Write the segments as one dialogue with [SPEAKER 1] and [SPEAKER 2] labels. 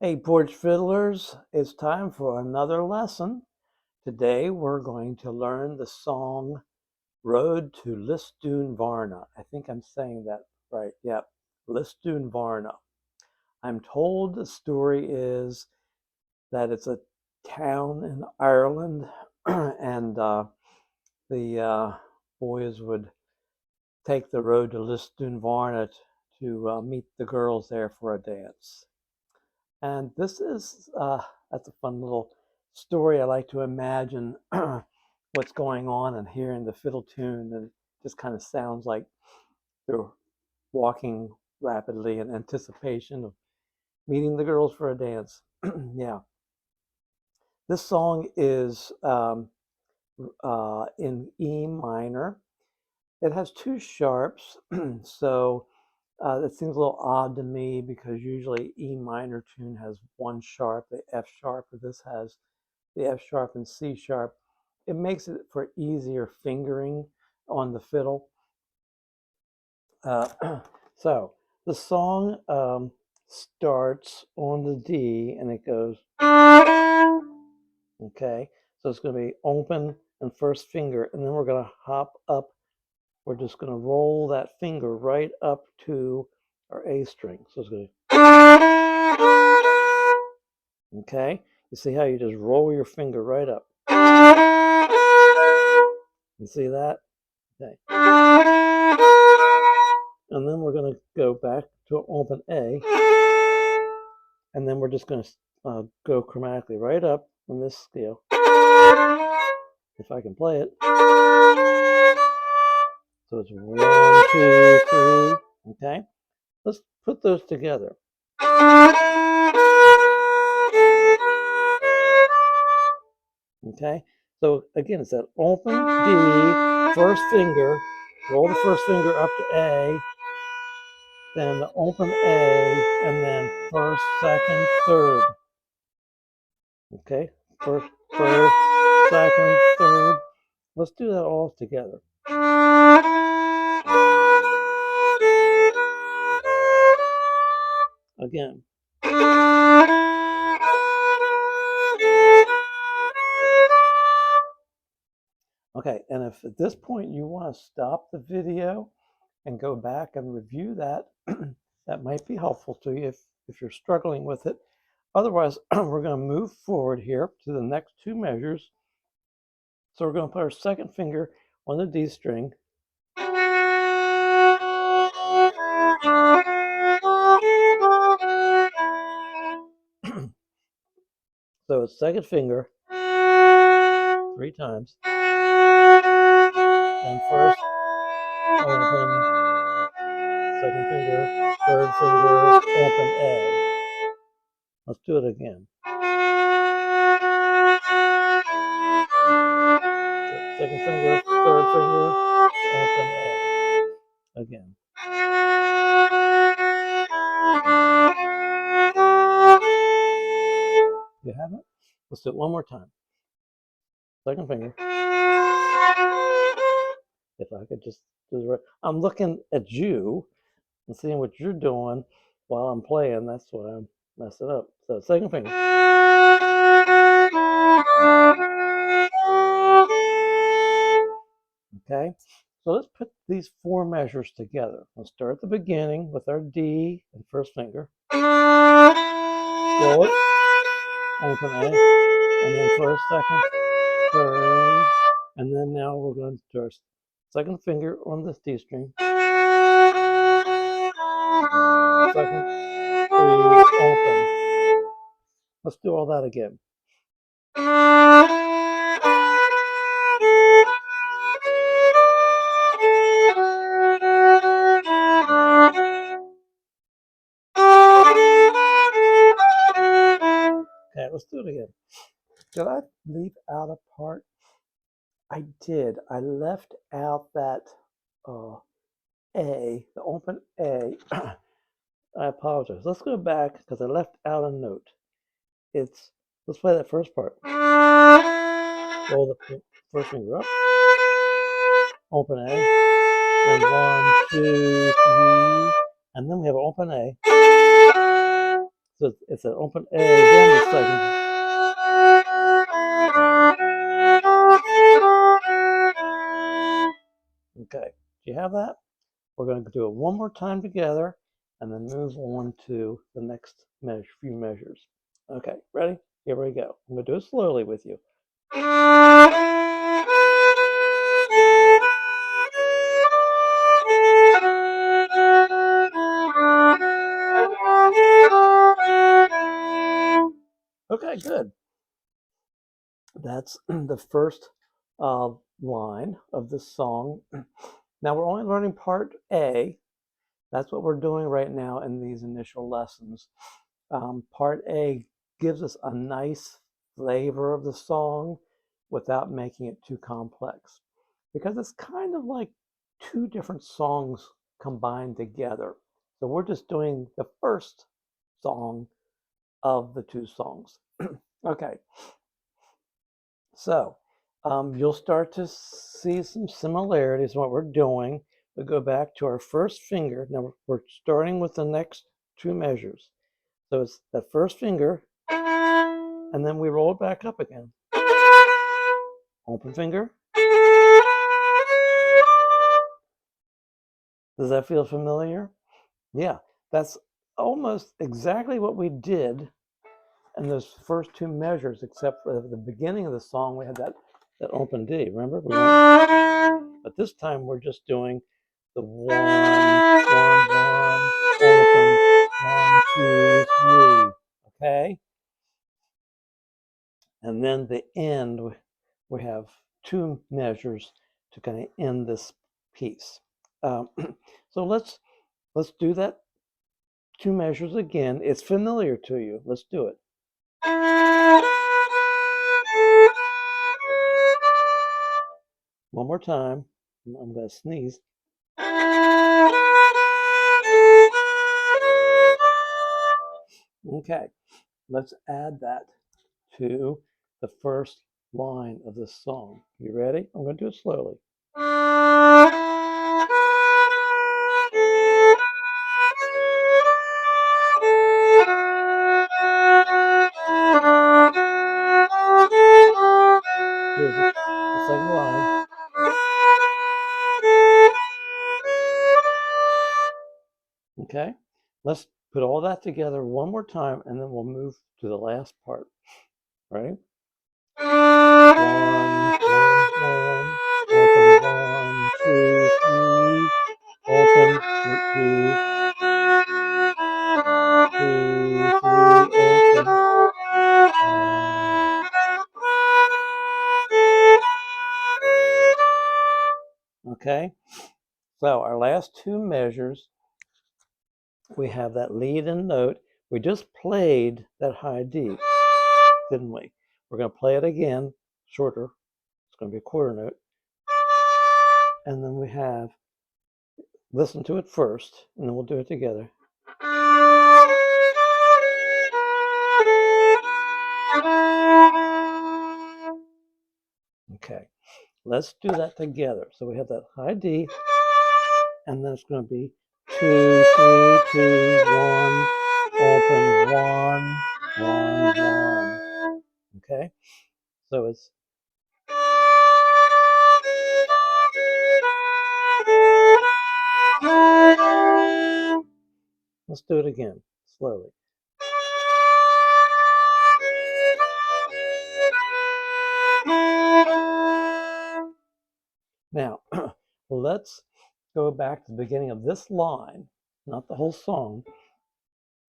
[SPEAKER 1] Hey, Porch Fiddlers, it's time for another lesson. Today we're going to learn the song Road to Lisdoonvarna. I think I'm saying that right. Yep, Lisdoonvarna. I'm told the story is that it's a town in Ireland and the boys would take the road to Lisdoonvarna to meet the girls there for a dance. And this is, that's a fun little story. I like to imagine what's going on and hearing the fiddle tune, and it just kind of sounds like they're walking rapidly in anticipation of meeting the girls for a dance. Yeah. This song is in E minor. It has two sharps, so that seems a little odd to me because usually E minor tune has one sharp, the F sharp, or this has the F sharp and C sharp. It makes it for easier fingering on the fiddle. So the song starts on the D and it goes, okay? So it's going to be open and first finger, and then we're going to hop up. We're just going to roll that finger right up to our A string. So it's going to, okay? You see how you just roll your finger right up? You see that? Okay. And then we're going to go back to open A. And then we're just going to go chromatically right up on this scale. If I can play it. So it's 1, 2, 3. Okay. Let's put those together. Okay. So again, it's that open D, first finger, roll the first finger up to A, then the open A, and then first, second, third. Okay. First, second, third. Let's do that all together. Again. Okay, and if at this point you want to stop the video and go back and review that, that might be helpful to you if you're struggling with it. Otherwise, we're going to move forward here to the next two measures. So we're going to put our second finger on the D string. So it's second finger 3 times. And first, open, second finger, third finger, open A. Let's do it again. Second finger, third finger, open A. Again. You have it? Let's do it one more time. Second finger. If I could just do the right. I'm looking at you and seeing what you're doing while I'm playing. That's why I'm messing up. So second finger. Okay, so let's put these 4 measures together. Let's start at the beginning with our D and first finger. Roll it, open A, and then first, second, third, and then now we're going to do our second finger on the D string. Second, 3, open. Let's do all that again. Okay, let's do it again. Did I leave out a part? I did. I left out that A, the open A. I apologize. Let's go back because I left out a note. Let's play that first part. Roll the first finger up. Open A. Then 1, 2, 3. And then we have an open A. So it's an open A, then the second. Okay, do you have that? We're going to do it one more time together and then move on to the next few measures. Okay, ready? Here we go. I'm going to do it slowly with you. Okay, good. That's the first line of the song. Now we're only learning part A. That's what we're doing right now in these initial lessons. Part A gives us a nice flavor of the song without making it too complex, because it's kind of like two different songs combined together. So we're just doing the first song of the two songs. Okay, so you'll start to see some similarities in what we're doing. We go back to our first finger. Now we're starting with the next two measures. So it's the first finger, and then we roll it back up again. Open finger. Does that feel familiar? Yeah, that's almost exactly what we did in those first two measures, except for the beginning of the song, we had that open D. Remember? But this time we're just doing the 1, 1, 1, open, 1, 2, 3. Okay? And then the end, we have two measures to kind of end this piece. So let's do that two measures again. It's familiar to you. Let's do it. One more time. I'm going to sneeze. Okay, let's add that to the first line of this song. You ready? I'm going to do it slowly. Here's the second line. Okay, let's put all that together one more time, and then we'll move to the last part. Right? 1, 2, 3. Open, 2, 2, 3, open. Okay, so our last two measures, we have that lead and note. We just played that high D, didn't we? We're going to play it again, shorter. It's going to be a quarter note. And then we have, listen to it first, and then we'll do it together. Okay, let's do that together. So we have that high D, and then it's going to be 2, 3, 2, 1, open, 1, 1, 1. Okay, so it's. Let's do it again, slowly. Now, let's go back to the beginning of this line, not the whole song,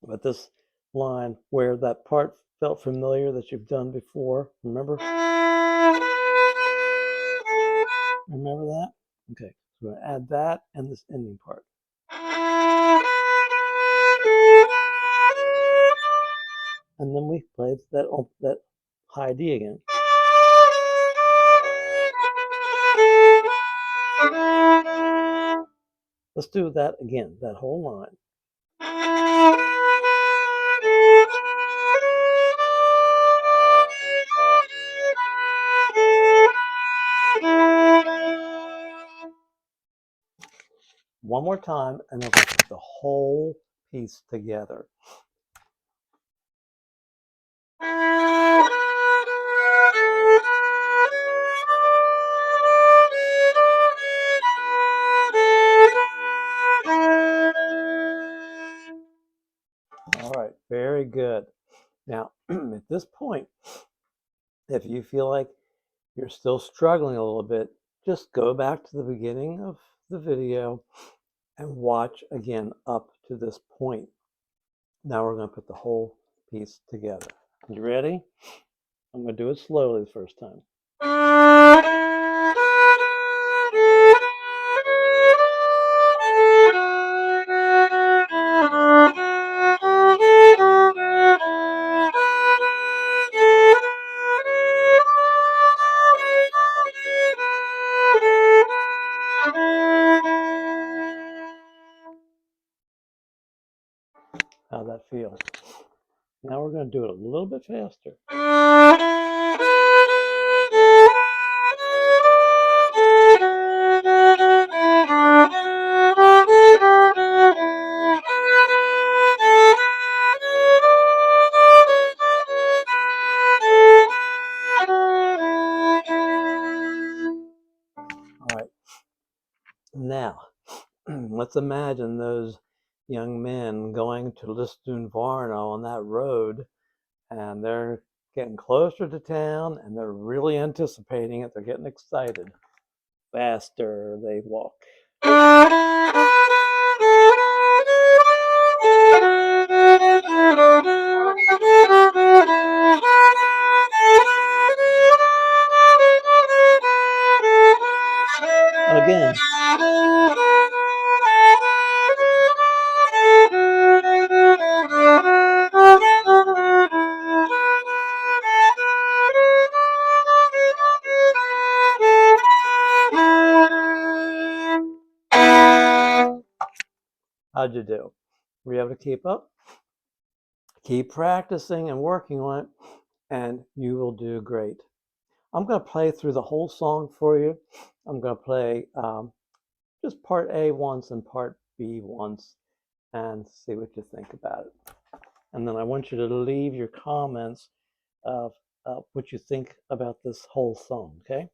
[SPEAKER 1] but this line where that part felt familiar that you've done before. Remember? Remember that? Okay, so we're going to add that and this ending part. And then we played that high D again. Let's do that again, that whole line. One more time, and then we'll put the whole piece together. Very good. Now, at this point, if you feel like you're still struggling a little bit, just go back to the beginning of the video and watch again up to this point. Now we're going to put the whole piece together. You ready? I'm going to do it slowly the first time. How'd that feel? Now we're going to do it a little bit faster. All right. Now, let's imagine those young men going to Lisdoonvarna on that road, and they're getting closer to town, and they're really anticipating it. They're getting excited. Faster they walk. Again. How'd you do? Were you able to keep up? Keep practicing and working on it, and you will do great. I'm going to play through the whole song for you. I'm going to play just part A once and part B once and see what you think about it. And then I want you to leave your comments of what you think about this whole song, okay?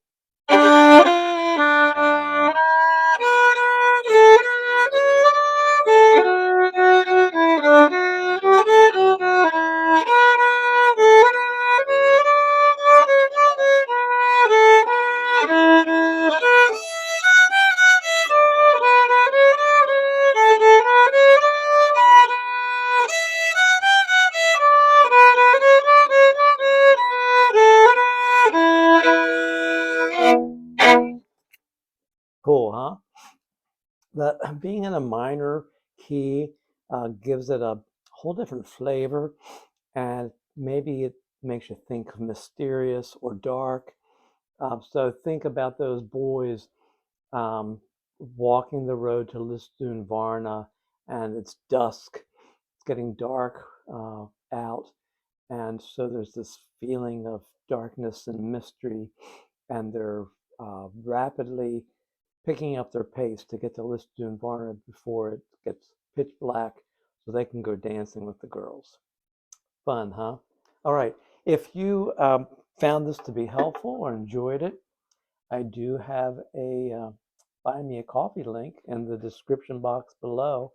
[SPEAKER 1] Cool, huh? That being in a minor key gives it a whole different flavor, and maybe it makes you think of mysterious or dark. So think about those boys walking the road to Lisdoonvarna, and it's dusk. It's getting dark out, and so there's this feeling of darkness and mystery, and they're rapidly picking up their pace to get to Lisdoonvarna before it gets pitch black so they can go dancing with the girls. Fun, huh? All right. If you found this to be helpful or enjoyed it, I do have a buy me a coffee link in the description box below.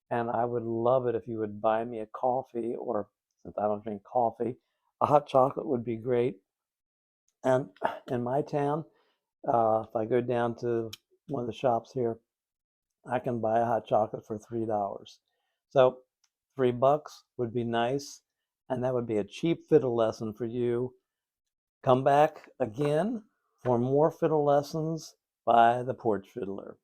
[SPEAKER 1] And I would love it if you would buy me a coffee, or since I don't drink coffee, a hot chocolate would be great. And in my town, if I go down to one of the shops here, I can buy a hot chocolate for $3. So $3 would be nice, and that would be a cheap fiddle lesson for you. Come back again for more fiddle lessons by the Porch Fiddler.